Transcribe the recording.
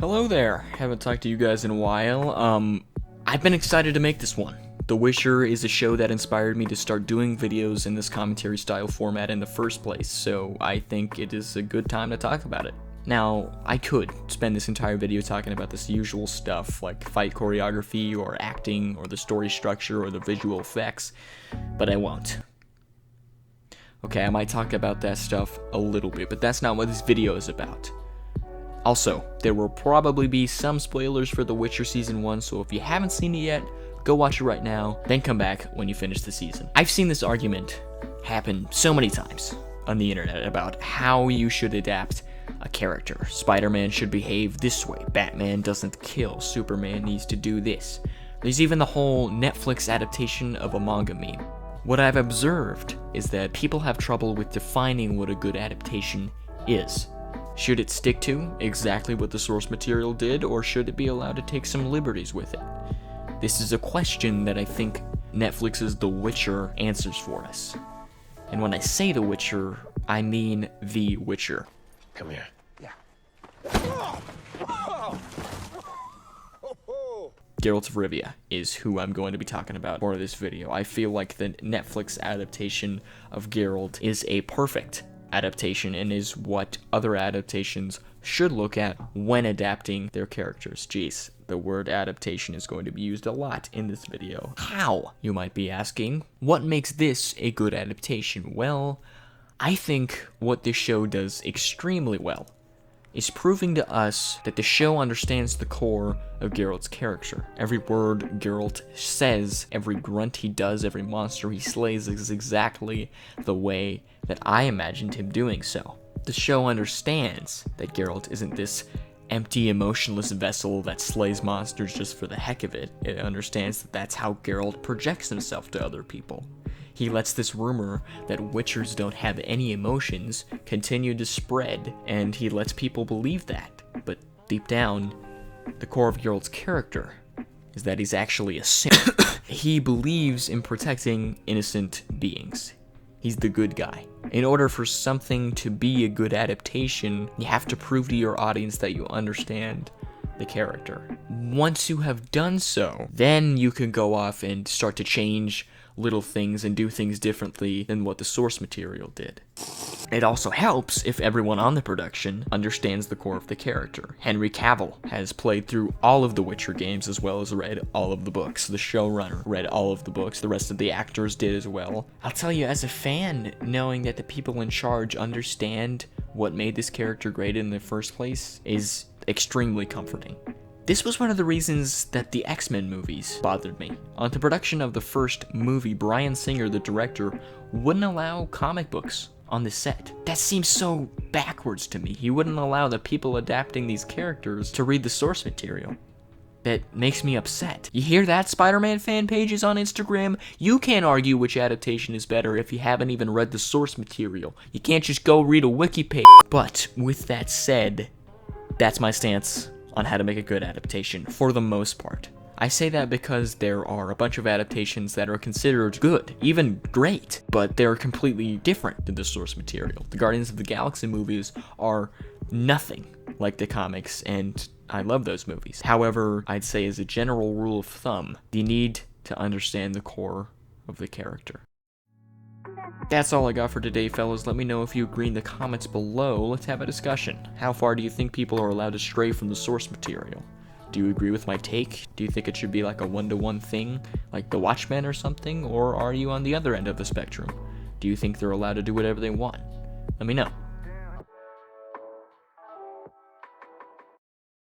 Hello there. Haven't talked to you guys in a while. I've been excited to make this one. The Witcher is a show that inspired me to start doing videos in this commentary style format in the first place, so I think it is a good time to talk about it. Now, I could spend this entire video talking about this usual stuff like fight choreography or acting or the story structure or the visual effects, but I won't. Okay, I might talk about that stuff a little bit, but that's not what this video is about. Also, there will probably be some spoilers for The Witcher Season 1, so if you haven't seen it yet, go watch it right now, then come back when you finish the season. I've seen this argument happen so many times on the internet about how you should adapt a character. Spider-Man should behave this way, Batman doesn't kill, Superman needs to do this. There's even the whole Netflix adaptation of a manga meme. What I've observed is that people have trouble with defining what a good adaptation is. Should it stick to exactly what the source material did, or should it be allowed to take some liberties with it? This is a question that I think Netflix's The Witcher answers for us. And when I say The Witcher, I mean The Witcher. Come here. Yeah. Geralt of Rivia is who I'm going to be talking about for this video. I feel like the Netflix adaptation of Geralt is a perfect adaptation and is what other adaptations should look at when adapting their characters. Jeez, the word adaptation is going to be used a lot in this video. How, you might be asking? What makes this a good adaptation? Well, I think what this show does extremely well is proving to us that the show understands the core of Geralt's character. Every word Geralt says, every grunt he does, every monster he slays is exactly the way that I imagined him doing so. The show understands that Geralt isn't this empty, emotionless vessel that slays monsters just for the heck of it. It understands that that's how Geralt projects himself to other people. He lets this rumor that Witchers don't have any emotions continue to spread, and he lets people believe that. But deep down, the core of Geralt's character is that he's actually a sinner. He believes in protecting innocent beings. He's the good guy. In order for something to be a good adaptation, you have to prove to your audience that you understand the character. Once you have done so, then you can go off and start to change little things and do things differently than what the source material did. It also helps if everyone on the production understands the core of the character. Henry Cavill has played through all of the Witcher games as well as read all of the books. The showrunner read all of the books. The rest of the actors did as well. I'll tell you, as a fan, knowing that the people in charge understand what made this character great in the first place is extremely comforting. This was one of the reasons that the X-Men movies bothered me. On the production of the first movie, Bryan Singer, the director, wouldn't allow comic books on the set. That seems so backwards to me. He wouldn't allow the people adapting these characters to read the source material. That makes me upset. You hear that, Spider-Man fan pages on Instagram? You can't argue which adaptation is better if you haven't even read the source material. You can't just go read a wiki page. But with that said, that's my stance on how to make a good adaptation, for the most part. I say that because there are a bunch of adaptations that are considered good, even great, but they're completely different than the source material. The Guardians of the Galaxy movies are nothing like the comics, and I love those movies. However, I'd say as a general rule of thumb, you need to understand the core of the character. That's all I got for today, fellas. Let me know if you agree in the comments below. Let's have a discussion. How far do you think people are allowed to stray from the source material? Do you agree with my take? Do you think it should be like a one-to-one thing, like The Watchmen or something? Or are you on the other end of the spectrum? Do you think they're allowed to do whatever they want? Let me know.